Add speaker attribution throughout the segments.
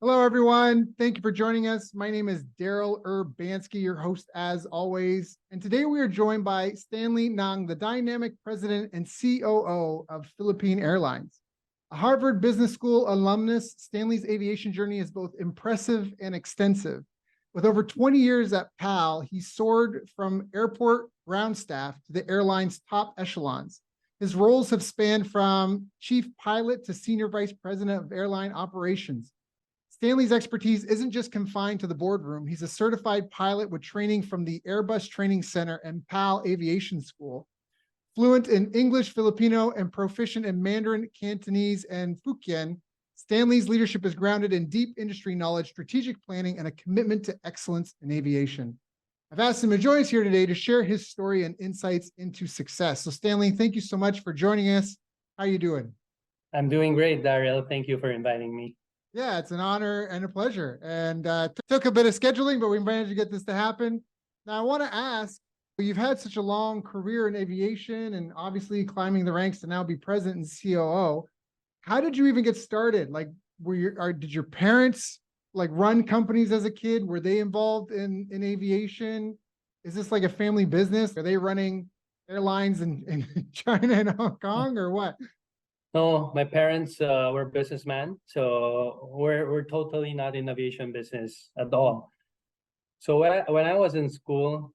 Speaker 1: Hello, everyone. Thank you for joining us. My name is Daryl Urbanski, your host as always. And today we are joined by Stanley Ng, the dynamic president and COO of Philippine Airlines. A Harvard Business School alumnus, Stanley's aviation journey is both impressive and extensive. With over 20 years at PAL, he soared from airport ground staff to the airline's top echelons. His roles have spanned from chief pilot to senior vice president of airline operations. Stanley's expertise isn't just confined to the boardroom. He's a certified pilot with training from the Airbus Training Center and PAL Aviation School. Fluent in English, Filipino, and proficient in Mandarin, Cantonese, and Fukien, Stanley's leadership is grounded in deep industry knowledge, strategic planning, and a commitment to excellence in aviation. I've asked him to join us here today to share his story and insights into success. So Stanley, thank you so much for joining us. How are you doing?
Speaker 2: I'm doing great, Daryl. Thank you for inviting me.
Speaker 1: Yeah, it's an honor and a pleasure. And took a bit of scheduling, but we managed to get this to happen. Now, I want to ask, you've had such a long career in aviation and obviously climbing the ranks to now be president and COO. How did you even get started? Like, did your parents like run companies as a kid? Were they involved in aviation? Is this like a family business? Are they running airlines in China and Hong Kong or what?
Speaker 2: No, my parents were businessmen, so we're totally not in aviation business at all. So when I was in school,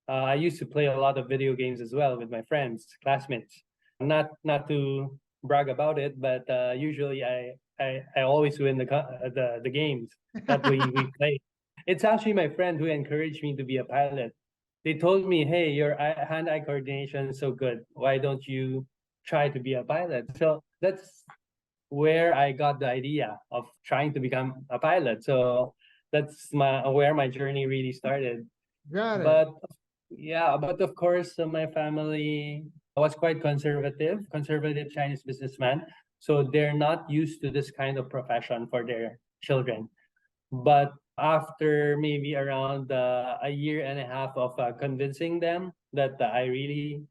Speaker 2: I used to play a lot of video games as well with my friends, classmates. Not to brag about it, but usually I always win the games that we play. It's actually my friend who encouraged me to be a pilot. They told me, "Hey, your hand-eye coordination is so good. Why don't you try to be a pilot?" So that's where I got the idea of trying to become a pilot. So that's where my journey really started.
Speaker 1: Got it.
Speaker 2: But yeah, but of course, my family was quite conservative Chinese businessman. So they're not used to this kind of profession for their children. But after maybe around a year and a half of convincing them that I really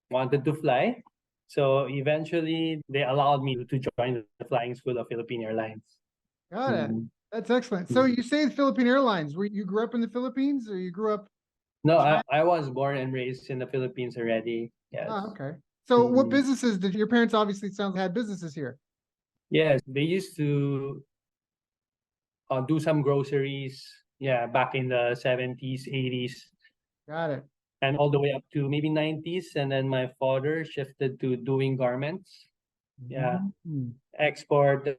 Speaker 2: wanted to fly, so eventually they allowed me to join the flying school of Philippine Airlines.
Speaker 1: Got it. That's excellent. So you say Philippine Airlines, where you grew up in the Philippines or you grew up?
Speaker 2: No, I was born and raised in the Philippines already. Yes.
Speaker 1: Oh, okay. So what businesses did your parents obviously had businesses here?
Speaker 2: Yes, they used to do some groceries, yeah, back in the 70s, 80s.
Speaker 1: Got it.
Speaker 2: And all the way up to maybe 90s. And then my father shifted to doing garments. Yeah. Export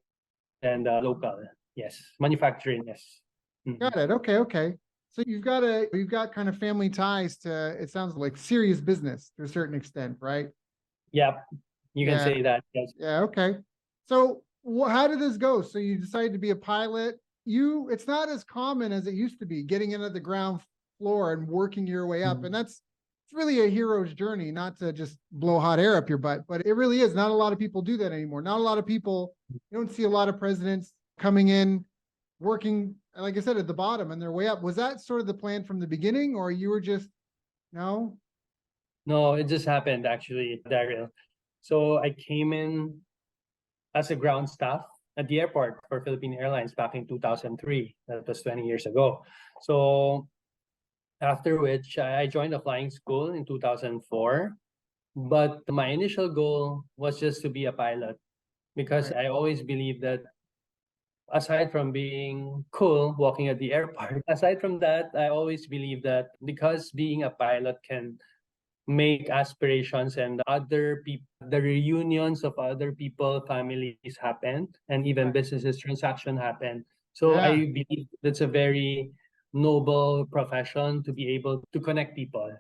Speaker 2: and local. Yes. Manufacturing. Yes.
Speaker 1: Got it. Okay. So you've got kind of family ties to, it sounds like serious business to a certain extent, right?
Speaker 2: Yep. You can say that. Yes.
Speaker 1: Yeah. Okay. So how did this go? So you decided to be a pilot. It's not as common as it used to be, getting into the ground floor and working your way up. And it's really a hero's journey, not to just blow hot air up your butt, but it really is. Not a lot of people do that anymore. Not a lot of people, you don't see a lot of presidents coming in, working, like I said, at the bottom and their way up. Was that sort of the plan from the beginning, or you were just, no?
Speaker 2: No, it just happened actually, Daryl. So I came in as a ground staff at the airport for Philippine Airlines back in 2003. That was 20 years ago. So after which I joined the flying school in 2004. But my initial goal was just to be a pilot, because I always believed that aside from being cool walking at the airport, aside from that, I always believed that because being a pilot can make aspirations and other people, the reunions of other people, families happen, and even businesses transaction happen. So I believe that's a very noble profession to be able to connect people.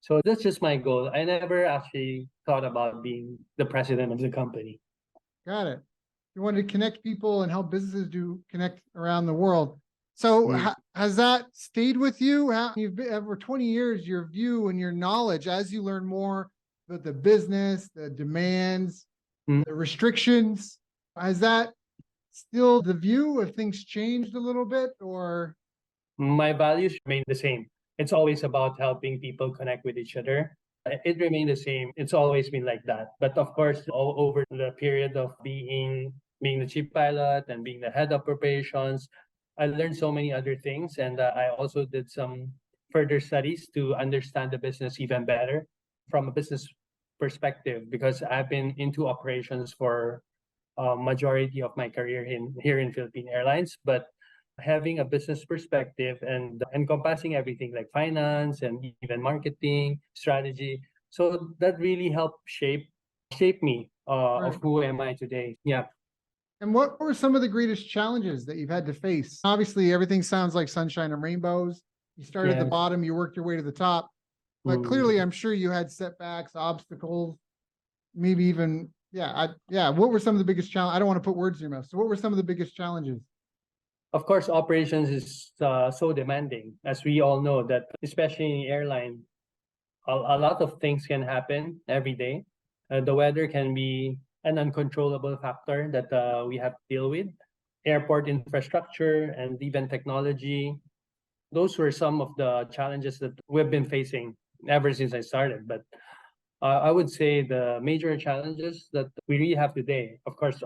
Speaker 2: So that's just my goal. I never actually thought about being the president of the company.
Speaker 1: Got it. You wanted to connect people and help businesses connect around the world. So has that stayed with you? You've been over 20 years, your view and your knowledge as you learn more about the business, the demands, the restrictions, has that still the view? Have things changed a little bit, or?
Speaker 2: My values remain the same. It's always about helping people connect with each other. It remained the same. It's always been like that. But of course, all over the period of being being the chief pilot and being the head of operations, I learned so many other things. And I also did some further studies to understand the business even better from a business perspective, because I've been into operations for majority of my career here in Philippine Airlines. But having a business perspective and encompassing everything like finance and even marketing strategy, so that really helped shape me of
Speaker 1: Right.
Speaker 2: who am I today. Yeah.
Speaker 1: And what were some of the greatest challenges that you've had to face? Obviously, everything sounds like sunshine and rainbows. You started at the
Speaker 2: Yes.
Speaker 1: bottom, you worked your way to the top, but
Speaker 2: Mm.
Speaker 1: clearly, I'm sure you had setbacks, obstacles, maybe even, yeah. What were some of the biggest challenges? I don't want to put words in your mouth. So, what were some of the biggest challenges?
Speaker 2: Of course, operations is so demanding, as we all know that, especially in airline, a lot of things can happen every day. The weather can be an uncontrollable factor that we have to deal with. Airport infrastructure and even technology. Those were some of the challenges that we've been facing ever since I started. But I would say the major challenges that we really have today, of course,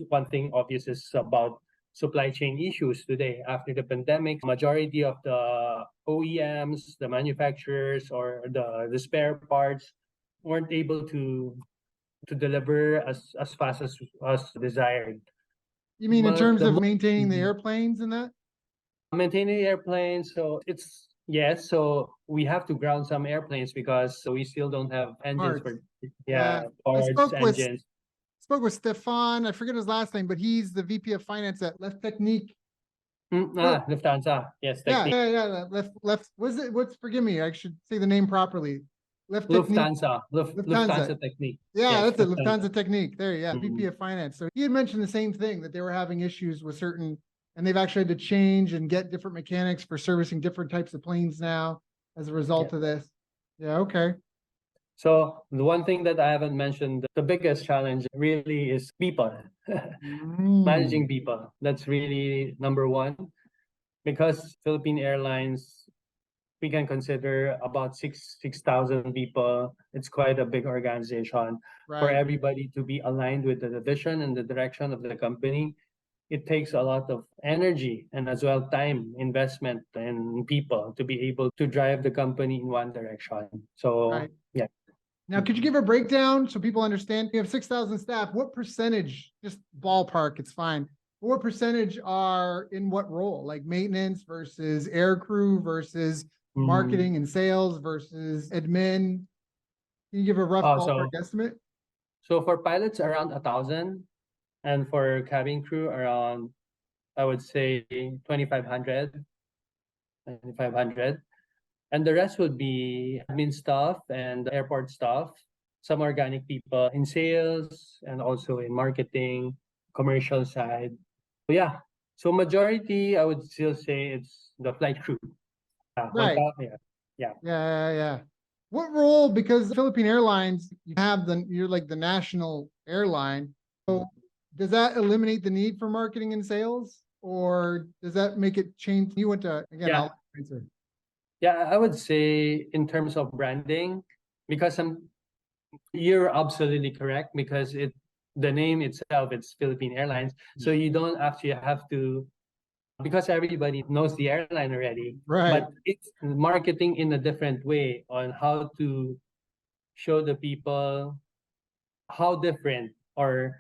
Speaker 2: one thing obvious is about supply chain issues today after the pandemic. Majority of the OEMs, the manufacturers, or the spare parts weren't able to deliver as fast as desired.
Speaker 1: You mean in
Speaker 2: But
Speaker 1: terms
Speaker 2: the
Speaker 1: of
Speaker 2: mo-
Speaker 1: maintaining the
Speaker 2: Mhm.
Speaker 1: airplanes and that?
Speaker 2: Maintaining airplanes, so it's yes, so we have to ground some airplanes because we still don't have engines
Speaker 1: Parts.
Speaker 2: for
Speaker 1: Yeah. I
Speaker 2: parts, engines.
Speaker 1: spoke with Stefan. I forget his last name, but he's the VP of Finance at Left Technique. So
Speaker 2: Lufthansa, yes,
Speaker 1: yeah,
Speaker 2: Technique.
Speaker 1: left. Was it? What's? Forgive me. I should say the name properly. Left Technique. Lufthansa.
Speaker 2: Lufthansa Technique.
Speaker 1: Yeah,
Speaker 2: Yes,
Speaker 1: that's it.
Speaker 2: Lufthansa.
Speaker 1: Lufthansa Technique. There, yeah, VP
Speaker 2: Mhm.
Speaker 1: of Finance. So he had mentioned the same thing, that they were having issues with certain, and they've actually had to change and get different mechanics for servicing different types of planes now as a
Speaker 2: Yeah.
Speaker 1: result of this. Yeah, okay.
Speaker 2: So the one thing that I haven't mentioned, the biggest challenge really is people.
Speaker 1: Mm,
Speaker 2: Managing people. That's really number one, because Philippine Airlines, we can consider about 6,000 people. It's quite a big organization. For
Speaker 1: right.
Speaker 2: everybody to be aligned with the vision and the direction of the company, it takes a lot of energy and as well time investment in people to be able to drive the company in one direction. So
Speaker 1: Right.
Speaker 2: yeah.
Speaker 1: Now, could you give a breakdown so people understand? You have 6,000 staff. What percentage, just ballpark, it's fine. What percentage are in what role? Like maintenance versus air crew versus
Speaker 2: Mm.
Speaker 1: marketing and sales versus admin? Can you give a rough
Speaker 2: Oh,
Speaker 1: ballpark
Speaker 2: so
Speaker 1: estimate?
Speaker 2: so for pilots around 1,000, and for cabin crew around, I would say 2,500, 2,500. And the rest would be admin staff and airport staff, some organic people in sales and also in marketing, commercial side. So yeah, so majority I would still say it's the flight crew.
Speaker 1: Right.
Speaker 2: Yeah, yeah.
Speaker 1: Yeah. What role? Because Philippine Airlines, you're like the national airline. So does that eliminate the need for marketing and sales, or does that make it change? You went to again.
Speaker 2: Yeah,
Speaker 1: I'll answer.
Speaker 2: yeah. I would say in terms of branding, because you're absolutely correct, because the name itself, it's Philippine Airlines, so you don't actually have to, because everybody knows the airline already,
Speaker 1: Right.
Speaker 2: but it's marketing in a different way on how to show the people how different or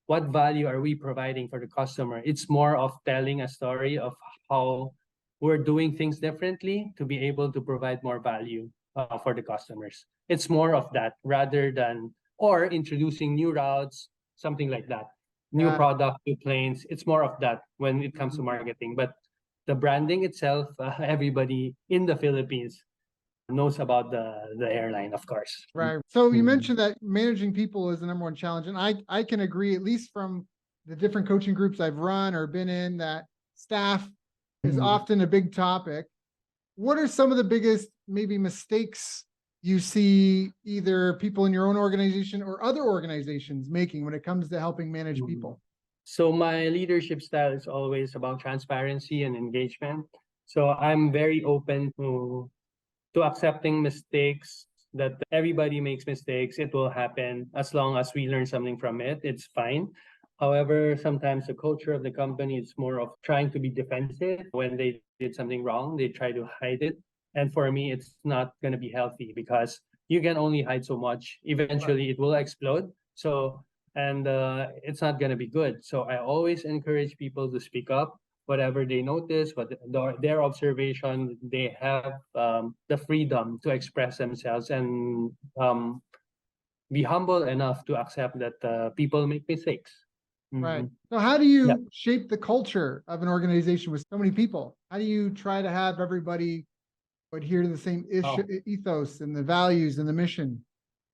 Speaker 2: what value are we providing for the customer. It's more of telling a story of how we're doing things differently to be able to provide more value for the customers. It's more of that rather than, or introducing new routes, something like that. New
Speaker 1: Got it.
Speaker 2: product, new planes. It's more of that when it comes to marketing. But the branding itself, everybody in the Philippines knows about the airline, of course.
Speaker 1: Right. So you
Speaker 2: Mhm.
Speaker 1: mentioned that managing people is the number one challenge, and I can agree, at least from the different coaching groups I've run or been in, that staff is
Speaker 2: Mhm.
Speaker 1: often a big topic. What are some of the biggest maybe mistakes you see either people in your own organization or other organizations making when it comes to helping manage
Speaker 2: Mhm.
Speaker 1: people?
Speaker 2: So my leadership style is always about transparency and engagement. So I'm very open to accepting mistakes, that everybody makes mistakes. It will happen as long as we learn something from it. It's fine. However, sometimes the culture of the company is more of trying to be defensive. When they did something wrong, they try to hide it. And for me, it's not going to be healthy because you can only hide so much. Eventually, it will explode. So, and it's not going to be good. So I always encourage people to speak up, whatever they notice, their observation. They have the freedom to express themselves and be humble enough to accept that people make mistakes.
Speaker 1: Right.
Speaker 2: Mhm.
Speaker 1: So how do
Speaker 2: Yeah.
Speaker 1: you shape the culture of an organization with so many people? How do you try to have everybody adhere to the same
Speaker 2: Oh,
Speaker 1: ethos and the values and the mission?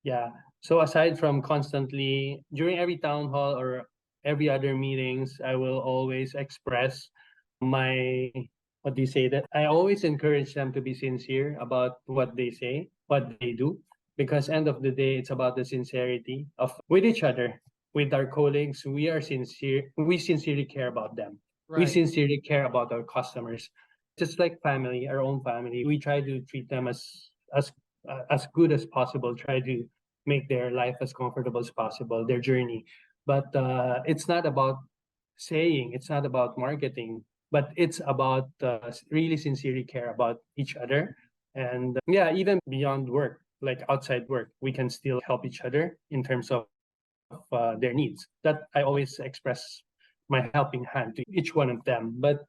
Speaker 2: yeah. So aside from constantly during every town hall or every other meetings, I will always express my what do you say that I always encourage them to be sincere about what they say, what they do, because end of the day, it's about the sincerity of with each other, with our colleagues. We are sincere. We sincerely care about them. We
Speaker 1: Right.
Speaker 2: sincerely care about our customers. Just like family, our own family, we try to treat them as good as possible. Try to make their life as comfortable as possible, their journey. But it's not about saying, it's not about marketing, but it's about really sincerely care about each other. And yeah, even beyond work, like outside work, we can still help each other in terms of their needs. That I always express my helping hand to each one of them. But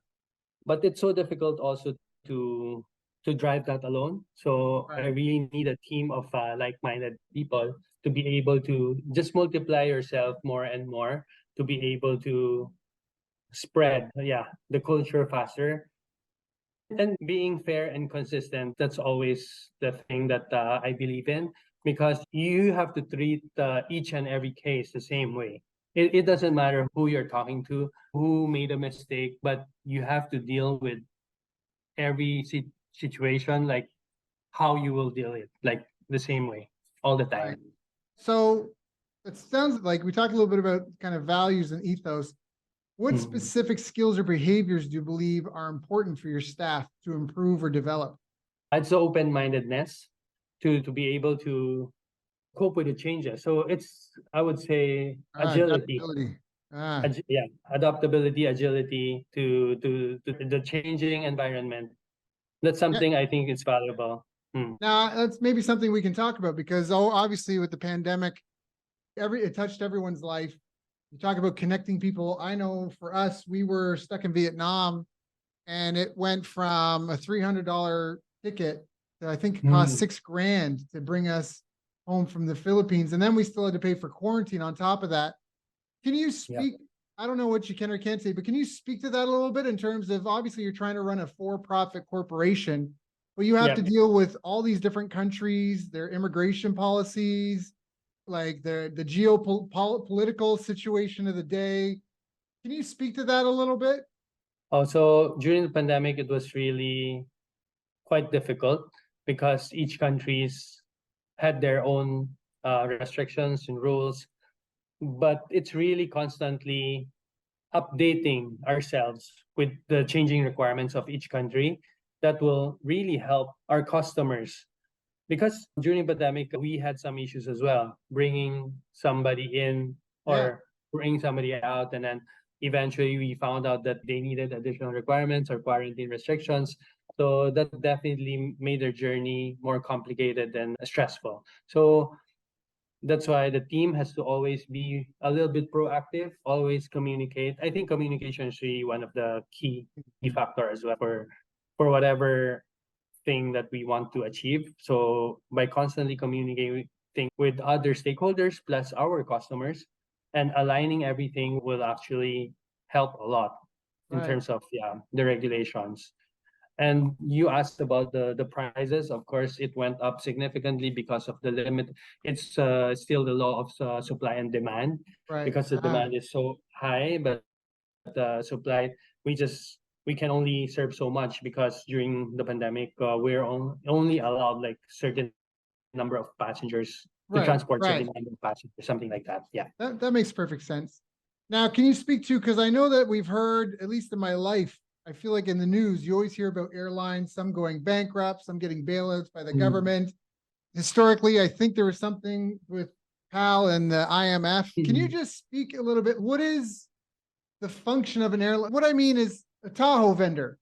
Speaker 2: it's so difficult also to to drive that alone. So I
Speaker 1: Right.
Speaker 2: really need a team of like-minded people to be able to just multiply yourself more and more to be able to spread, yeah, the culture faster. And being fair and consistent, that's always the thing that I believe in because you have to treat each and every case the same way. It doesn't matter who you're talking to, who made a mistake, but you have to deal with every situation like how you will deal it, like the same way all the
Speaker 1: Right.
Speaker 2: time.
Speaker 1: So it sounds like we talked a little bit about kind of values and ethos. What
Speaker 2: Mhm.
Speaker 1: specific skills or behaviors do you believe are important for your staff to improve or develop?
Speaker 2: It's the open-mindedness to be able to cope with the changes. So it's I would say agility.
Speaker 1: Adaptability. Ah,
Speaker 2: Yeah, adaptability, agility to the changing environment. That's
Speaker 1: yeah.
Speaker 2: something I think is valuable. Mm.
Speaker 1: Now that's maybe something we can talk about because obviously with the pandemic, it touched everyone's life. You talk about connecting people. I know for us, we were stuck in Vietnam and it went from a $300 ticket that I think it cost
Speaker 2: Mm.
Speaker 1: $6,000 to bring us home from the Philippines. And then we still had to pay for quarantine on top of that. Can you
Speaker 2: Yeah,
Speaker 1: speak? I don't know what you can or can't say, but can you speak to that a little bit in terms of obviously you're trying to run a for-profit corporation, but you have
Speaker 2: yeah.
Speaker 1: to deal with all these different countries, their immigration policies, like the geopolitical situation of the day. Can you speak to that a little bit?
Speaker 2: Also, during the pandemic, it was really quite difficult because each countries had their own restrictions and rules, but it's really constantly updating ourselves with the changing requirements of each country that will really help our customers because during pandemic we had some issues as well bringing somebody in
Speaker 1: Yeah,
Speaker 2: or bringing somebody out and then eventually we found out that they needed additional requirements or quarantine restrictions, so that definitely made their journey more complicated and stressful. So that's why the team has to always be a little bit proactive, always communicate. I think communication is really one of the key factor as well for whatever thing that we want to achieve. So by constantly communicating with other stakeholders plus our customers and aligning everything will actually help a lot in
Speaker 1: right.
Speaker 2: terms of the regulations. And you asked about the prices. Of course, it went up significantly because of the limit. It's still the law of supply and demand
Speaker 1: Right.
Speaker 2: because the demand is so high, but the supply we can only serve so much because during the pandemic we're only allowed like certain number of passengers to
Speaker 1: Right.
Speaker 2: transport
Speaker 1: Right.
Speaker 2: certain number of passengers, something like that. Yeah.
Speaker 1: That makes perfect sense. Now, can you speak to, because I know that we've heard, at least in my life, I feel like in the news, you always hear about airlines, some going bankrupt, some getting bailouts by the
Speaker 2: Mm.
Speaker 1: government. Historically, I think there was something with PAL and the IMF. Can you
Speaker 2: Mhm.
Speaker 1: just speak a little bit? What is the function of an airline? What I mean is a Tahoe vendor.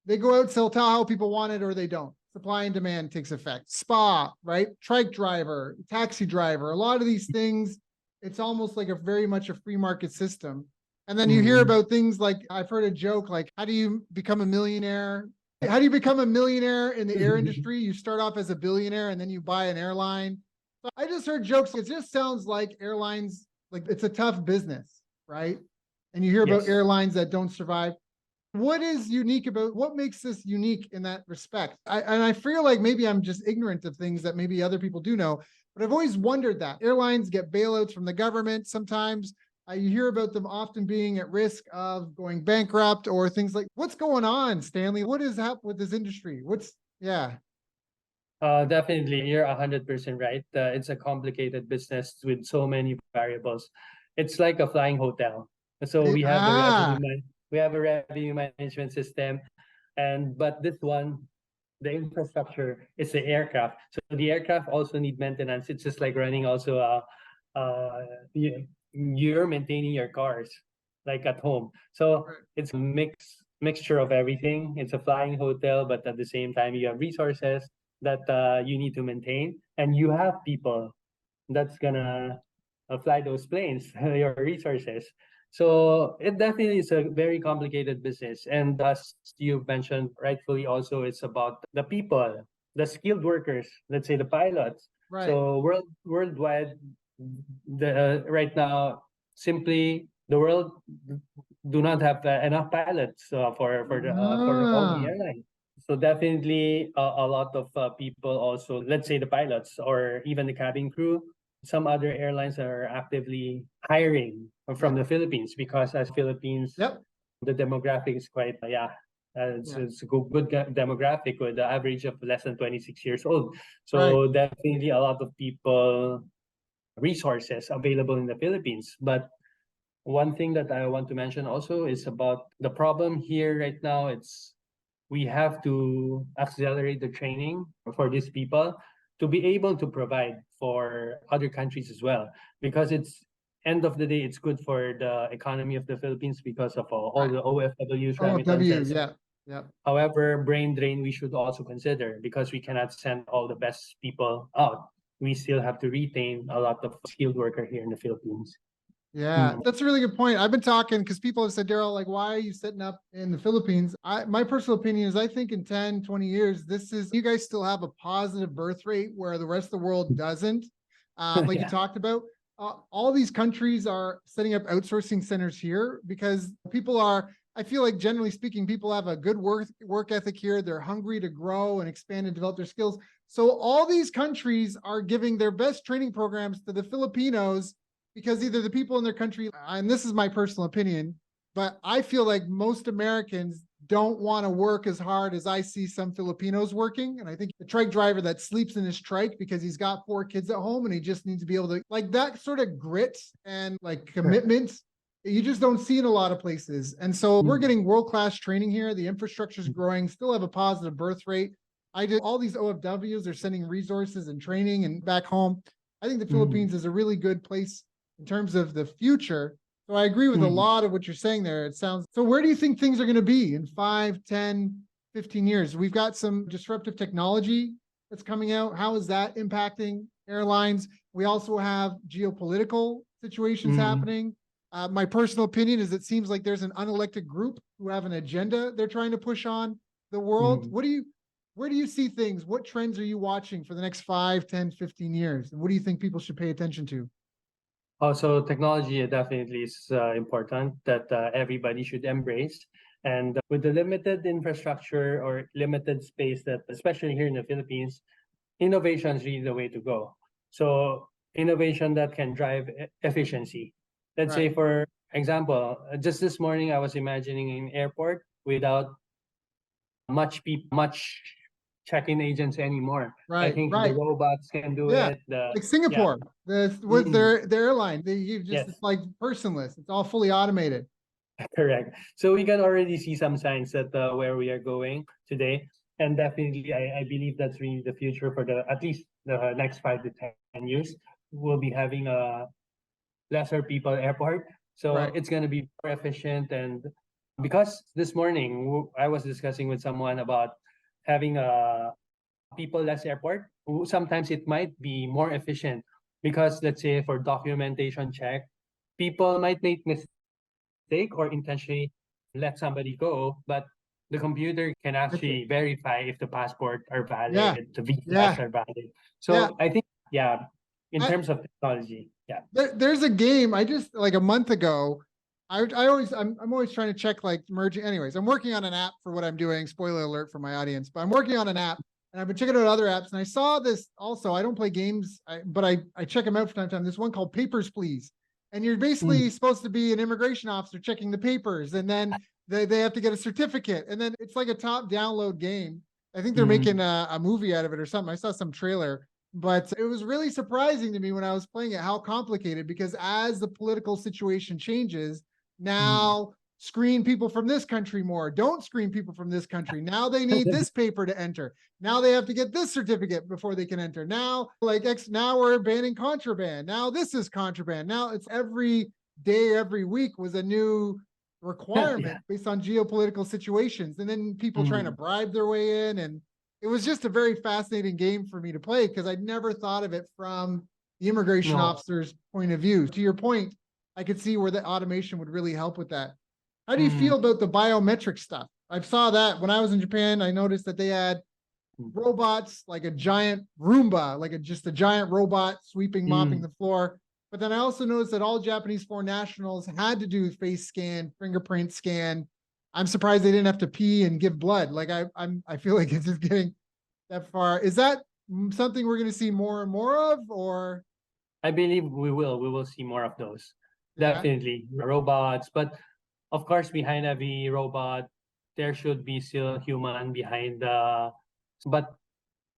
Speaker 1: They go out, sell Tahoe, people want it or they don't. Supply and demand takes effect. Spa, right? Trike driver, taxi driver, a lot of these things, it's almost like a very much a free market system. And then you hear
Speaker 2: Mhm.
Speaker 1: about things like, I've heard a joke like, how do you become a millionaire? How do you become a millionaire in the air industry? You start off as a billionaire and then you buy an airline. So I just heard jokes. It just sounds like airlines, like it's a tough business, right? And you hear about
Speaker 2: Yes.
Speaker 1: airlines that don't survive. What is unique about what makes this unique in that respect? And I feel like maybe I'm just ignorant of things that maybe other people do know, but I've always wondered that airlines get bailouts from the government. Sometimes you hear about them often being at risk of going bankrupt or things like what's going on, Stanley? What is happening with this industry? Yeah,
Speaker 2: Definitely, you're 100% right. It's a complicated business with so many variables. It's like a flying hotel. So
Speaker 1: They-
Speaker 2: we have the
Speaker 1: ah,
Speaker 2: we have a revenue management system, and but this one, the infrastructure is the aircraft. So the aircraft also need maintenance. It's just like running also you're maintaining your cars like at home. So
Speaker 1: right.
Speaker 2: it's a mixture of everything. It's a flying hotel, but at the same time you have resources that you need to maintain, and you have people that's gonna fly those planes, your resources. So it definitely is a very complicated business. And as you mentioned rightfully also, it's about the people, the skilled workers, let's say the pilots.
Speaker 1: Right.
Speaker 2: So worldwide, the right now, simply the world do not have enough pilots for all the
Speaker 1: Ah,
Speaker 2: airlines. So definitely a lot of people also, let's say the pilots or even the cabin crew, some other airlines are actively hiring from
Speaker 1: yep,
Speaker 2: the Philippines because as Philippines,
Speaker 1: yep,
Speaker 2: the demographic is quite,
Speaker 1: yeah,
Speaker 2: it's a good demographic with the average of less than 26 years old.
Speaker 1: right.
Speaker 2: So definitely a lot of people, resources available in the Philippines. But one thing that I want to mention also is about the problem here right now. It's we have to accelerate the training for these people to be able to provide for other countries as well, because it's end of the day it's good for the economy of the Philippines because of all
Speaker 1: Right.
Speaker 2: the OFWs
Speaker 1: OFW,
Speaker 2: remittances.
Speaker 1: yeah, yeah.
Speaker 2: However, brain drain we should also consider because we cannot send all the best people out. We still have to retain a lot of skilled worker here in the Philippines.
Speaker 1: Yeah,
Speaker 2: Mm.
Speaker 1: that's a really good point. I've been talking because people have said, Daryl, like, why are you setting up in the Philippines? My personal opinion is I think in 10, 20 years, you guys still have a positive birth rate where the rest of the world doesn't. Like you
Speaker 2: Yeah.
Speaker 1: talked about, all these countries are setting up outsourcing centers here because I feel like generally speaking, people have a good work ethic here. They're hungry to grow and expand and develop their skills. So all these countries are giving their best training programs to the Filipinos because either the people in their country, and this is my personal opinion, but I feel like most Americans don't want to work as hard as I see some Filipinos working. And I think the trike driver that sleeps in his trike because he's got 4 kids at home and he just needs to be able to, like, that sort of grit and like
Speaker 2: Correct.
Speaker 1: commitment, you just don't see in a lot of places. And so we're
Speaker 2: Mm.
Speaker 1: getting world-class training here. The infrastructure is growing, still have a positive birth rate. I did all these OFWs are sending resources and training and back home. I think the
Speaker 2: Mm.
Speaker 1: Philippines is a really good place in terms of the future. So I agree with a
Speaker 2: Mm.
Speaker 1: lot of what you're saying there. It sounds so. Where do you think things are going to be in 5, 10, 15 years? We've got some disruptive technology that's coming out. How is that impacting airlines? We also have geopolitical situations
Speaker 2: Mm.
Speaker 1: happening. My personal opinion is it seems like there's an unelected group who have an agenda they're trying to push on the world.
Speaker 2: Mm.
Speaker 1: Where do you see things? What trends are you watching for the next 5, 10, 15 years? And what do you think people should pay attention to?
Speaker 2: Also, technology definitely is important that everybody should embrace. And with the limited infrastructure or limited space that, especially here in the Philippines, innovation is really the way to go. So innovation that can drive efficiency. Let's say,
Speaker 1: Right.
Speaker 2: for example, just this morning I was imagining an airport without much check-in agents anymore. I
Speaker 1: Right,
Speaker 2: think the
Speaker 1: right.
Speaker 2: robots can do
Speaker 1: Yeah.
Speaker 2: it. The
Speaker 1: Like
Speaker 2: yeah.
Speaker 1: Singapore, with
Speaker 2: Mm.
Speaker 1: their airline, you just
Speaker 2: Yes.
Speaker 1: it's like personless. It's all fully automated.
Speaker 2: Correct. So we can already see some signs that where we are going today, and definitely, I believe that's really the future for the at least the next 5 to 10 years. we'll be having a lesser people airport. So
Speaker 1: Right.
Speaker 2: it's going to be more efficient. And because this morning I was discussing with someone about having a people less airport, sometimes it might be more efficient because let's say for documentation check, people might make mistake or intentionally let somebody go, but the computer can
Speaker 1: That's it.
Speaker 2: actually verify if the passport are
Speaker 1: Yeah.
Speaker 2: valid, the visas
Speaker 1: Yeah.
Speaker 2: are valid.
Speaker 1: Yeah.
Speaker 2: So I think, yeah, in
Speaker 1: I,
Speaker 2: terms of technology, yeah.
Speaker 1: there's a game I just like a month ago. I'm always trying to check like merging. Anyways, I'm working on an app for what I'm doing. Spoiler alert for my audience, but I'm working on an app and I've been checking out other apps and I saw this also. I don't play games, but I check them out from time to time. This one called Papers, Please. And you're basically
Speaker 2: Mm,
Speaker 1: supposed to be an immigration officer checking the papers and then they have to get a certificate. And then it's like a top download game. I think they're making
Speaker 2: mm,
Speaker 1: a movie out of it or something. I saw some trailer, but it was really surprising to me when I was playing it how complicated, because as the political situation changes,
Speaker 2: mm.
Speaker 1: now screen people from this country more, don't screen people from this country. Now they need this paper to enter. Now they have to get this certificate before they can enter. Now, now we're banning contraband. Now this is contraband. Now it's every day, every week was a new requirement
Speaker 2: Yeah.
Speaker 1: based on geopolitical situations. And then people trying to
Speaker 2: Mm,
Speaker 1: bribe their way in. And it was just a very fascinating game for me to play because I'd never thought of it from the immigration
Speaker 2: no.
Speaker 1: officer's point of view. To your point, I could see where the automation would really help with that. How do you
Speaker 2: Mm,
Speaker 1: feel about the biometric stuff? I saw that when I was in Japan. I noticed that they had robots like a giant Roomba, like just a giant robot sweeping, mopping
Speaker 2: mm.
Speaker 1: the floor. But then I also noticed that all Japanese foreign nationals had to do face scan, fingerprint scan. I'm surprised they didn't have to pee and give blood. Like I feel like it's just getting that far. Is that something we're going to see more and more of, or
Speaker 2: I believe we will see more of those.
Speaker 1: yeah,
Speaker 2: Definitely robots, but of course behind every robot there should be still human behind the, but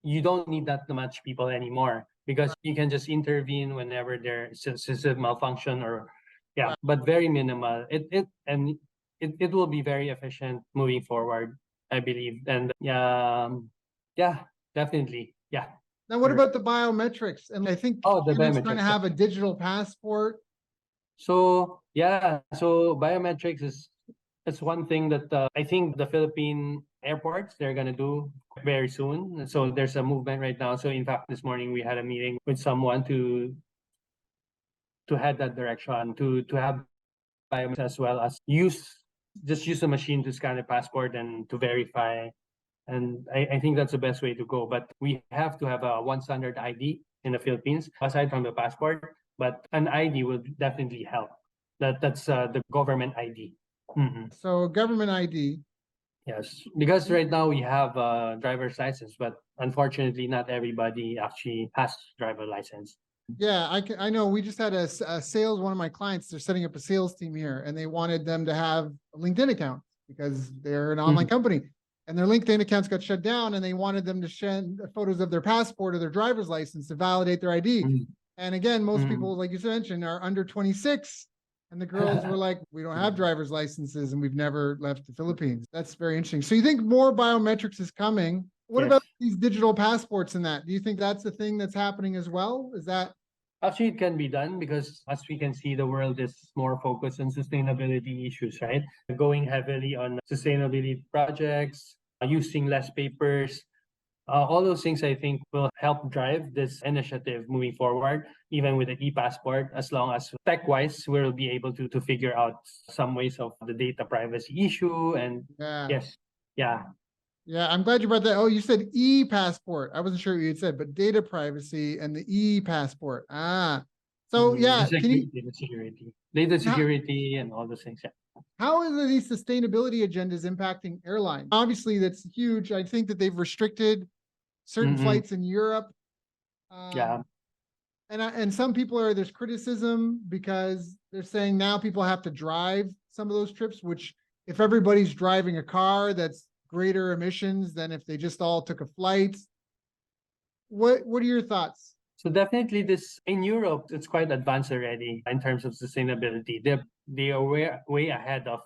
Speaker 2: you don't need that much people anymore because
Speaker 1: right,
Speaker 2: you can just intervene whenever there's a system malfunction or yeah,
Speaker 1: right.
Speaker 2: but very minimal. It will be very efficient moving forward, I believe. And yeah, yeah, definitely. Yeah.
Speaker 1: Now, what about the biometrics? And I think
Speaker 2: Oh, the
Speaker 1: Canada's trying to
Speaker 2: biometrics.
Speaker 1: have a digital passport.
Speaker 2: So yeah, so biometrics is it's one thing that I think the Philippine airports they're gonna do very soon. So there's a movement right now. So in fact, this morning we had a meeting with someone to head that direction to have biometrics as well as use a machine to scan a passport and to verify. And I think that's the best way to go. But we have to have a one standard ID in the Philippines aside from the passport. But an ID will definitely help. That's the government ID. Mhm.
Speaker 1: So government ID.
Speaker 2: Yes, because right now we have a driver's license, but unfortunately, not everybody actually has driver license.
Speaker 1: Yeah, I know. We just had a sales. One of my clients, they're setting up a sales team here, and they wanted them to have a LinkedIn account because they're an online
Speaker 2: Mhm.
Speaker 1: company, and their LinkedIn accounts got shut down, and they wanted them to send photos of their passport or their driver's license to validate their ID.
Speaker 2: Mhm.
Speaker 1: And again, most
Speaker 2: Mhm.
Speaker 1: people, like you mentioned, are under 26. And the girls were like, we don't have driver's licenses and we've never left the Philippines. That's very interesting. So you think more biometrics is coming. What
Speaker 2: Yes.
Speaker 1: about these digital passports and that? Do you think that's the thing that's happening as well? Is that
Speaker 2: Actually, it can be done because as we can see, the world is more focused on sustainability issues, right? Going heavily on sustainability projects, using less papers. All those things I think will help drive this initiative moving forward, even with the e-passport, as long as tech-wise, we'll be able to figure out some ways of the data privacy issue. And
Speaker 1: yeah.
Speaker 2: yes, yeah.
Speaker 1: Yeah, I'm glad you brought that. Oh, you said e-passport. I wasn't sure what you had said, but data privacy and the e-passport. Ah. So
Speaker 2: The
Speaker 1: yeah, can you
Speaker 2: data
Speaker 1: how,
Speaker 2: security, and all those things. Yeah.
Speaker 1: how are these sustainability agendas impacting airlines? Obviously, that's huge. I think that they've restricted certain
Speaker 2: Mm-hmm.
Speaker 1: flights in Europe.
Speaker 2: Yeah.
Speaker 1: And some people there's criticism because they're saying now people have to drive some of those trips, which if everybody's driving a car, that's greater emissions than if they just all took a flight. What are your thoughts?
Speaker 2: So definitely this in Europe, it's quite advanced already in terms of sustainability. They are way ahead of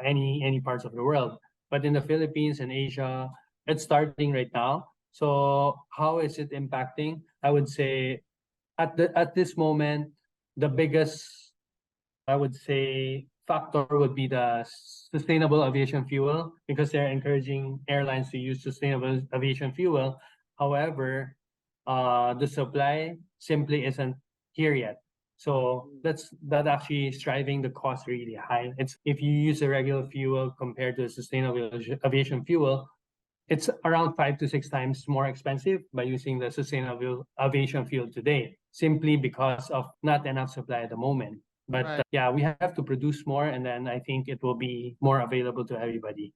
Speaker 2: any parts of the world. But in the Philippines and Asia, it's starting right now. So how is it impacting? I would say at this moment, the biggest, I would say, factor would be the sustainable aviation fuel, because they're encouraging airlines to use sustainable aviation fuel. However, the supply simply isn't here yet. So that actually is driving the cost really high. It's if you use a regular fuel compared to a sustainable aviation fuel, it's around 5 to 6 times more expensive by using the sustainable aviation fuel today, simply because of not enough supply at the moment. But
Speaker 1: Right.
Speaker 2: yeah, we have to produce more, and then I think it will be more available to everybody.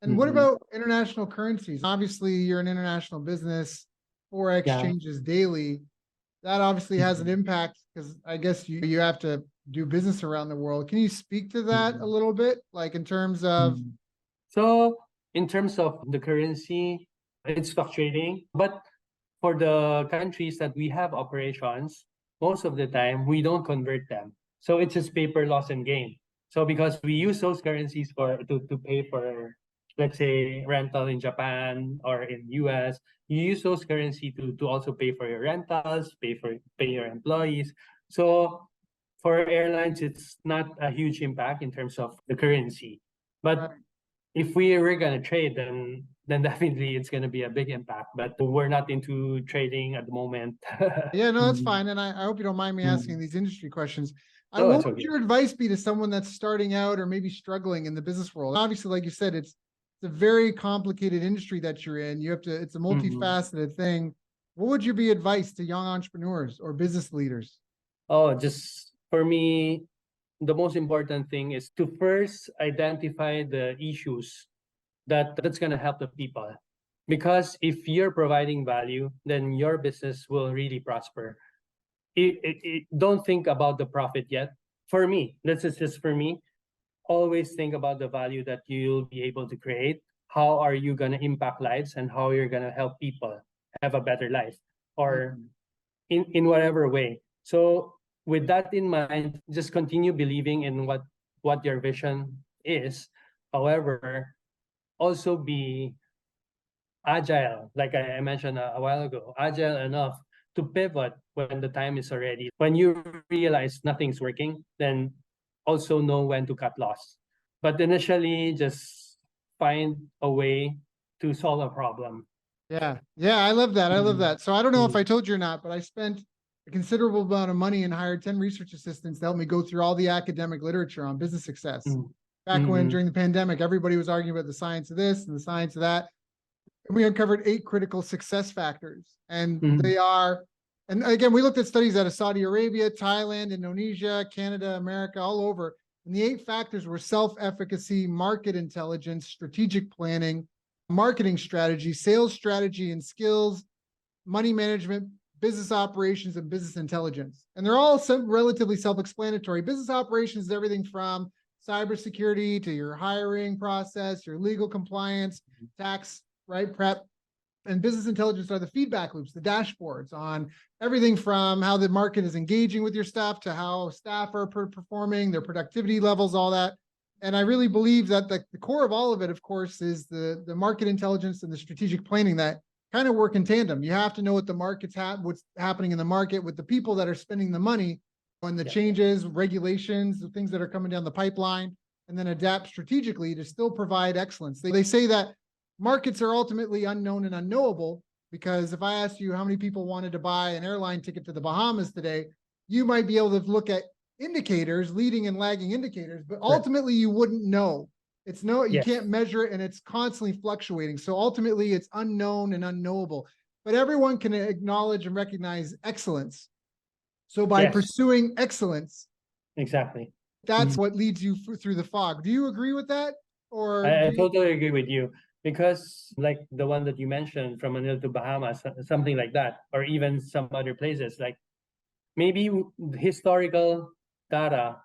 Speaker 1: And what about international currencies? Obviously, you're an international business, forex
Speaker 2: Yeah.
Speaker 1: changes daily. That obviously has an impact because I guess you have to do business around the world. Can you speak to that a little bit, like in terms of?
Speaker 2: So in terms of the currency, it's fluctuating. But for the countries that we have operations, most of the time we don't convert them. So it's just paper loss and gain. So because we use those currencies to pay for, let's say, rental in Japan or in US, you use those currency to also pay for your rentals, pay your employees. So for airlines, it's not a huge impact in terms of the currency. But
Speaker 1: Right.
Speaker 2: if we were gonna trade, then definitely it's gonna be a big impact. But we're not into trading at the moment.
Speaker 1: Yeah, no, that's
Speaker 2: Mm,
Speaker 1: fine. And I hope you don't mind me asking
Speaker 2: mm.
Speaker 1: these industry questions.
Speaker 2: No,
Speaker 1: What
Speaker 2: it's
Speaker 1: would
Speaker 2: okay.
Speaker 1: your advice be to someone that's starting out or maybe struggling in the business world? Obviously, like you said, it's a very complicated industry that you're in. You have to, it's a
Speaker 2: Mhm.
Speaker 1: multifaceted thing. What would your be advice to young entrepreneurs or business leaders?
Speaker 2: Oh, just for me, the most important thing is to first identify the issues that's gonna help the people. Because if you're providing value, then your business will really prosper. Don't think about the profit yet. For me, this is just for me. Always think about the value that you'll be able to create. How are you going to impact lives, and how you're going to help people have a better life, or
Speaker 1: Mhm.
Speaker 2: in whatever way. So with that in mind, just continue believing in what your vision is. However, also be agile, like I mentioned a while ago, agile enough to pivot when the time is already. When you realize nothing's working, then also know when to cut loss. But initially, just find a way to solve a problem.
Speaker 1: Yeah. Yeah. I love that. I love
Speaker 2: Mm,
Speaker 1: that. So I don't know if I
Speaker 2: mm,
Speaker 1: told you or not, but I spent a considerable amount of money and hired 10 research assistants to help me go through all the academic literature on business success.
Speaker 2: mm,
Speaker 1: Back when
Speaker 2: mm,
Speaker 1: during the pandemic, everybody was arguing about the science of this and the science of that. And we uncovered 8 critical success factors. And
Speaker 2: mm,
Speaker 1: they are, and again, we looked at studies out of Saudi Arabia, Thailand, Indonesia, Canada, America, all over. And the 8 factors were self-efficacy, market intelligence, strategic planning, marketing strategy, sales strategy and skills, money management, business operations, and business intelligence. And they're all relatively self-explanatory. Business operations is everything from cybersecurity to your hiring process, your legal compliance, tax, right, prep. And business intelligence are the feedback loops, the dashboards on everything from how the market is engaging with your staff to how staff are performing, their productivity levels, all that. And I really believe that the core of all of it, of course, is the market intelligence and the strategic planning that kind of work in tandem. You have to know what the what's happening in the market with the people that are spending the money on the
Speaker 2: yeah,
Speaker 1: changes, regulations, the things that are coming down the pipeline, and then adapt strategically to still provide excellence. They say that markets are ultimately unknown and unknowable, because if I asked you how many people wanted to buy an airline ticket to the Bahamas today, you might be able to look at indicators, leading and lagging indicators, but
Speaker 2: correct.
Speaker 1: ultimately you wouldn't know. It's no, you
Speaker 2: Yes,
Speaker 1: can't measure it, and it's constantly fluctuating. So ultimately it's unknown and unknowable, but everyone can acknowledge and recognize excellence. So by
Speaker 2: yes,
Speaker 1: pursuing excellence,
Speaker 2: exactly.
Speaker 1: that's
Speaker 2: Mm.
Speaker 1: what leads you through the fog. Do you agree with that? Or
Speaker 2: I
Speaker 1: do you?
Speaker 2: totally agree with you, because like the one that you mentioned, from Manila to Bahamas, something like that, or even some other places, like maybe historical data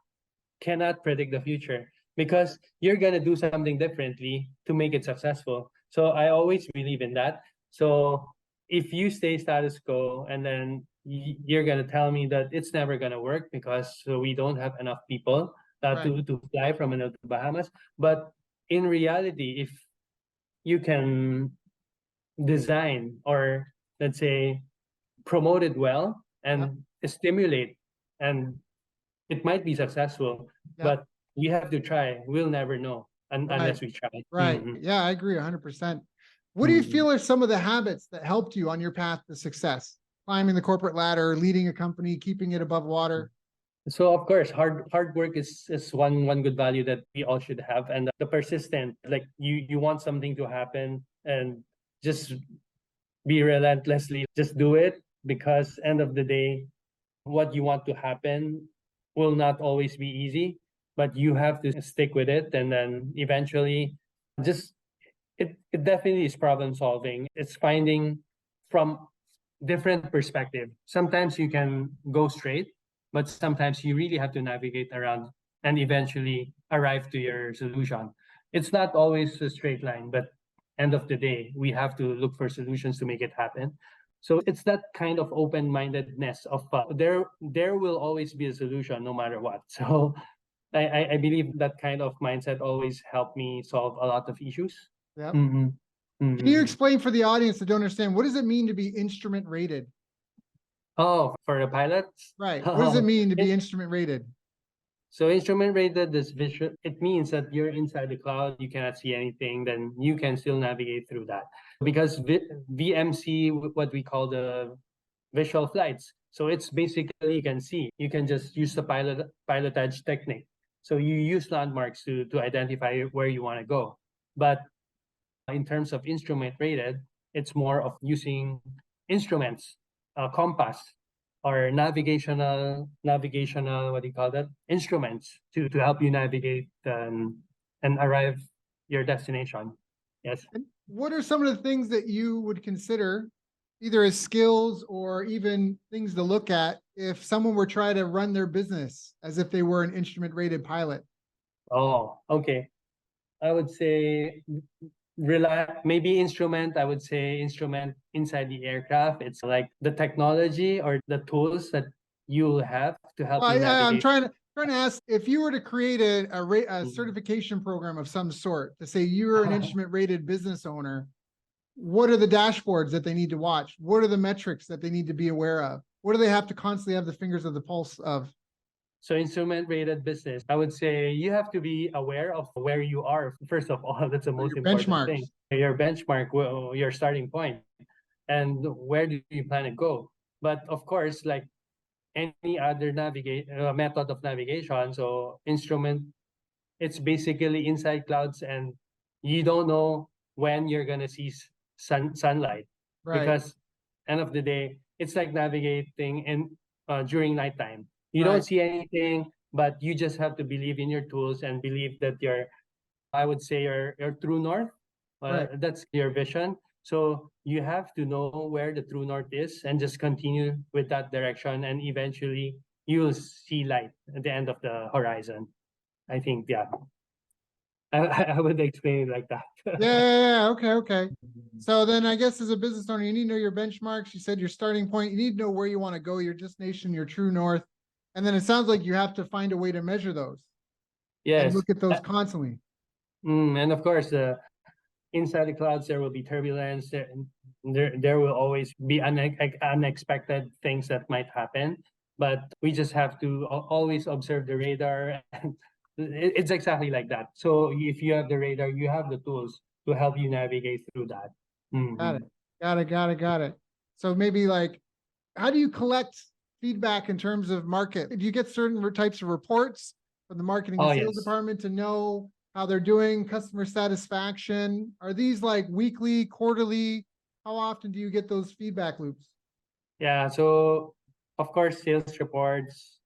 Speaker 2: cannot predict the future, because you're going to do something differently to make it successful. So I always believe in that. So if you stay status quo, and then you're going to tell me that it's never going to work because we don't have enough people
Speaker 1: Right.
Speaker 2: to fly from Manila to Bahamas. But in reality, if you can design, or let's say promote it well, and stimulate. And it might be successful,
Speaker 1: Yep.
Speaker 2: but we have to try. We'll never know unless we try.
Speaker 1: Right.
Speaker 2: Mhm.
Speaker 1: Yeah, I agree 100%. What do you
Speaker 2: Mhm.
Speaker 1: feel are some of the habits that helped you on your path to success? Climbing the corporate ladder, leading a company, keeping it above water.
Speaker 2: So of course, hard work is one good value that we all should have, and the persistent, like you want something to happen and just be relentlessly just do it, because end of the day, what you want to happen will not always be easy, but you have to stick with it, and then eventually just it definitely is problem solving. It's finding from different perspective. Sometimes you can go straight, but sometimes you really have to navigate around and eventually arrive to your solution. It's not always a straight line, but end of the day, we have to look for solutions to make it happen. So it's that kind of open-mindedness of there will always be a solution no matter what. So I believe that kind of mindset always helped me solve a lot of issues.
Speaker 1: Yep.
Speaker 2: Mm-hmm.
Speaker 1: Can you
Speaker 2: Mm-hmm.
Speaker 1: explain for the audience that don't understand, what does it mean to be instrument rated?
Speaker 2: Oh, for the pilots?
Speaker 1: Right. What does it mean to be instrument rated?
Speaker 2: So instrument rated is visual. It means that you're inside the cloud, you cannot see anything, then you can still navigate through that. Because VMC, what we call the visual flights. So it's basically you can see. You can just use the pilotage technique. So you use landmarks to identify where you want to go. But in terms of instrument rated, it's more of using instruments, compass, or navigational, what do you call that, instruments to help you navigate and arrive your destination. Yes.
Speaker 1: And what are some of the things that you would consider either as skills or even things to look at if someone were trying to run their business as if they were an instrument rated pilot?
Speaker 2: Oh, okay. I would say maybe instrument. I would say instrument inside the aircraft. It's like the technology or the tools that you'll have to help
Speaker 1: Well,
Speaker 2: you
Speaker 1: I'm
Speaker 2: navigate.
Speaker 1: trying to ask, if you were to create a certification program of some sort to say you're an instrument rated business owner, what are the dashboards that they need to watch? What are the metrics that they need to be aware of? What do they have to constantly have the fingers of the pulse of?
Speaker 2: So instrument rated business, I would say you have to be aware of where you are. First of all, that's the most
Speaker 1: Your
Speaker 2: important thing.
Speaker 1: benchmarks.
Speaker 2: Your benchmark, your starting point, and where do you plan to go? But of course, like any other method of navigation, so instrument, it's basically inside clouds, and you don't know when you're gonna see sunlight,
Speaker 1: Right,
Speaker 2: because end of the day, it's like navigating in during nighttime. You don't
Speaker 1: right,
Speaker 2: see anything, but you just have to believe in your tools and believe that I would say your true north.
Speaker 1: right.
Speaker 2: That's your vision. So you have to know where the true north is and just continue with that direction, and eventually you'll see light at the end of the horizon. I think, yeah. I would explain it like that.
Speaker 1: Yeah, okay, okay. So then I guess as a business owner, you need to know your benchmarks. You said your starting point. You need to know where you want to go, your destination, your true north. And then it sounds like you have to find a way to measure those and
Speaker 2: Yes.
Speaker 1: look at those constantly.
Speaker 2: And of course, inside the clouds, there will be turbulence. There will always be unexpected things that might happen. But we just have to always observe the radar. And it's exactly like that. So if you have the radar, you have the tools to help you navigate through that.
Speaker 1: Got
Speaker 2: Mhm.
Speaker 1: it. Got it. So maybe like, how do you collect feedback in terms of market? Do you get certain types of reports from the marketing and
Speaker 2: Oh,
Speaker 1: sales
Speaker 2: yes.
Speaker 1: department to know how they're doing, customer satisfaction? Are these like weekly, quarterly? How often do you get those feedback loops?
Speaker 2: Yeah. So, of course, sales reports,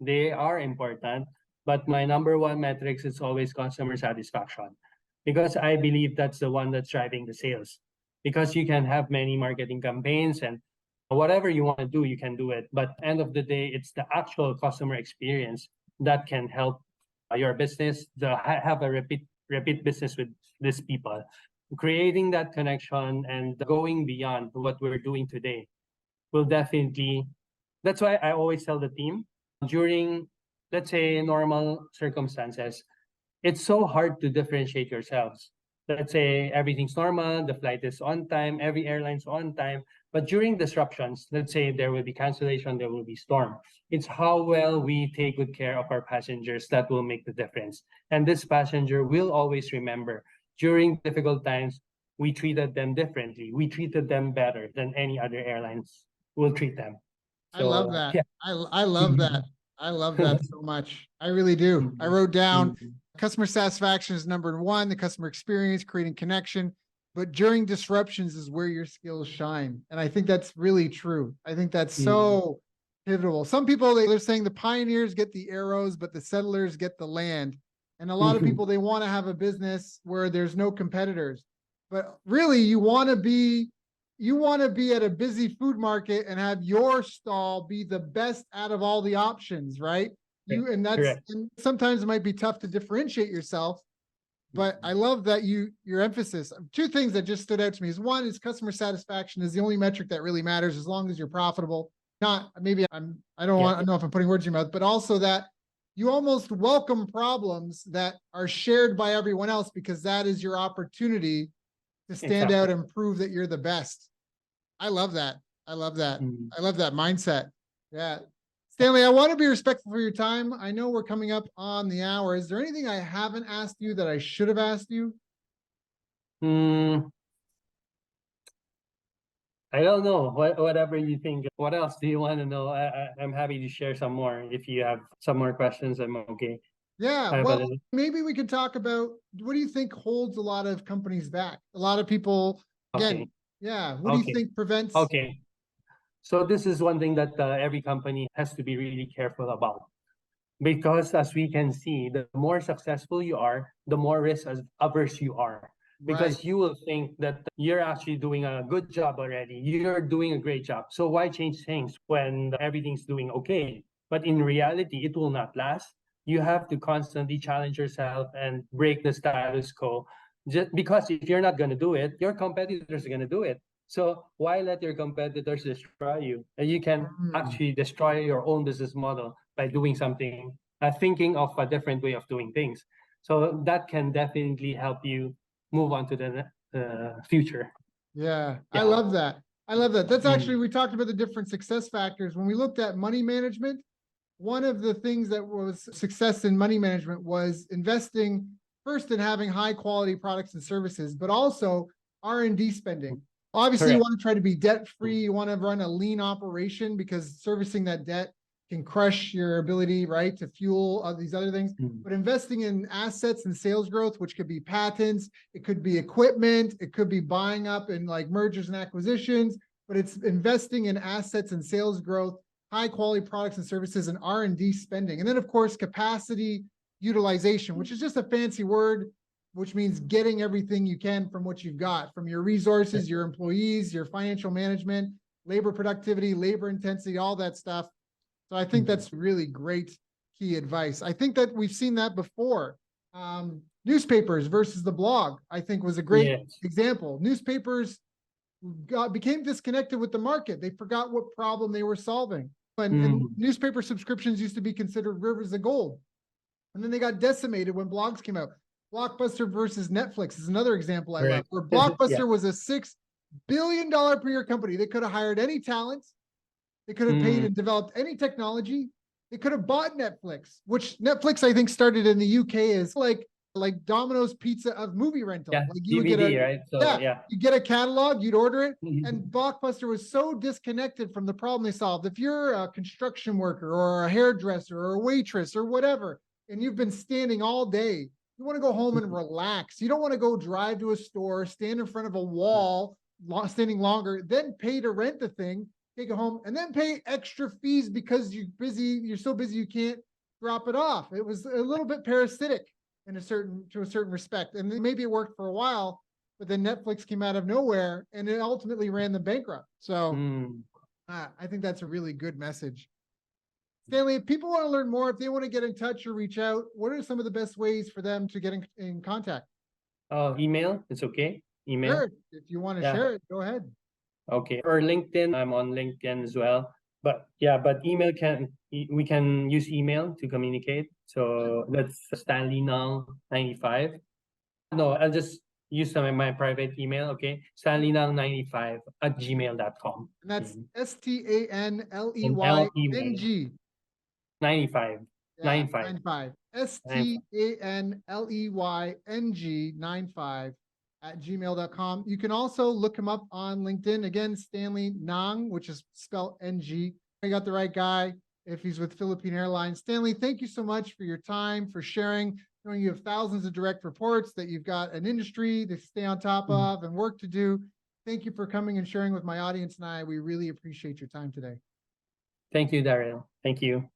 Speaker 2: they are important, but my number one metrics is always customer satisfaction, because I believe that's the one that's driving the sales. Because you can have many marketing campaigns and whatever you want to do, you can do it. But end of the day, it's the actual customer experience that can help your business to have a repeat business with these people. Creating that connection and going beyond what we're doing today will definitely. That's why I always tell the team during, let's say, normal circumstances, it's so hard to differentiate yourselves. let's say everything's normal, the flight is on time, every airline's on time. But during disruptions, let's say there will be cancellation, there will be storm. It's how well we take good care of our passengers that will make the difference. And this passenger will always remember during difficult times, we treated them differently. We treated them better than any other airlines will treat them.
Speaker 1: I love
Speaker 2: So
Speaker 1: that.
Speaker 2: yeah.
Speaker 1: I love that. I love that so much. I really do. I wrote down customer satisfaction is number one, the customer experience, creating connection. But during disruptions is where your skills shine. And I think that's really true. I think that's so pivotal. Some people, they're saying the pioneers get the arrows, but the settlers get the land. And a lot of people, they want to have a business where there's no competitors. But really, you want to be at a busy food market and have your stall be the best out of all the options, right? And sometimes it might be tough to differentiate yourself, but I love that your emphasis. Two things that just stood out to me is, one is customer satisfaction is the only metric that really matters as long as you're profitable. Not maybe I don't know if I'm putting words in your mouth, but also that you almost welcome problems that are shared by everyone else, because that is your opportunity to stand out and prove that you're the best. I love that. I love that. I love that mindset. Yeah. Stanley, I want to be respectful for your time. I know we're coming up on the hour. Is there anything I haven't asked you that I should have asked you?
Speaker 2: I don't know. Whatever you think. What else do you want to know? I'm happy to share some more. If you have some more questions, I'm okay.
Speaker 1: Yeah, well, maybe we could talk about, what do you think holds a lot of companies back? A lot of people, again, what do you think prevents?
Speaker 2: Okay. So this is one thing that every company has to be really careful about. Because as we can see, the more successful you are, the more risk averse you are. Because you will think that you're actually doing a good job already. You're doing a great job. So why change things when everything's doing okay? But in reality, it will not last. You have to constantly challenge yourself and break the status quo. Just because if you're not going to do it, your competitors are going to do it. So why let your competitors destroy you? And you can actually destroy your own business model by doing something, thinking of a different way of doing things. So that can definitely help you move on to the future.
Speaker 1: Yeah, I love that. I love that. That's actually, we talked about the different success factors. When we looked at money management, one of the things that was success in money management was investing first in having high quality products and services, but also R&D spending. Obviously, you want to try to be debt free. You want to run a lean operation, because servicing that debt can crush your ability, right, to fuel these other things. But investing in assets and sales growth, which could be patents, it could be equipment, it could be buying up in like mergers and acquisitions, but it's investing in assets and sales growth, high quality products and services, and R&D spending. And then of course, capacity utilization, which is just a fancy word, which means getting everything you can from what you've got, from your resources, your employees, your financial management, labor productivity, labor intensity, all that stuff. So I think that's really great key advice. I think that we've seen that before. Newspapers versus the blog, I think, was a great example. Newspapers became disconnected with the market. They forgot what problem they were solving. And newspaper subscriptions used to be considered rivers of gold. And then they got decimated when blogs came out. Blockbuster versus Netflix is another example I love, where Blockbuster was a $6 billion per year company. They could have hired any talent. They could have paid and developed any technology. They could have bought Netflix, which Netflix, I think, started in the UK as like Domino's Pizza of movie rental.
Speaker 2: Yeah,
Speaker 1: like you
Speaker 2: DVD,
Speaker 1: would get
Speaker 2: right? So,
Speaker 1: you get a catalog, you'd order it. And Blockbuster was so disconnected from the problem they solved. If you're a construction worker or a hairdresser or a waitress or whatever, and you've been standing all day, you want to go home and relax. You don't want to go drive to a store, stand in front of a wall, standing longer, then pay to rent the thing, take it home, and then pay extra fees because you're so busy you can't drop it off. It was a little bit parasitic to a certain respect. And maybe it worked for a while, but then Netflix came out of nowhere and it ultimately ran them bankrupt. So I think that's a really good message. Stanley, if people want to learn more, if they want to get in touch or reach out, what are some of the best ways for them to get in contact?
Speaker 2: Email, it's okay. Email.
Speaker 1: Sure. If you want to share it, go ahead.
Speaker 2: Okay. Or LinkedIn, I'm on LinkedIn as well. But email we can use email to communicate. So that's Stanley Ng 95. No, I'll just use my private email, okay? stanleynang95@gmail.com.
Speaker 1: And that's
Speaker 2: And
Speaker 1: STANLEYNG.
Speaker 2: 95,
Speaker 1: Yeah,
Speaker 2: 95.
Speaker 1: 95. STANLEYNG 95 @gmail.com. You can also look him up on LinkedIn. Again, Stanley Ng, which is spelled NG. I got the right guy if he's with Philippine Airlines. Stanley, thank you so much for your time, for sharing, knowing you have thousands of direct reports, that you've got an industry to stay on top of and work to do. Thank you for coming and sharing with my audience and I. We really appreciate your time today.
Speaker 2: Thank you, Daryl. Thank you.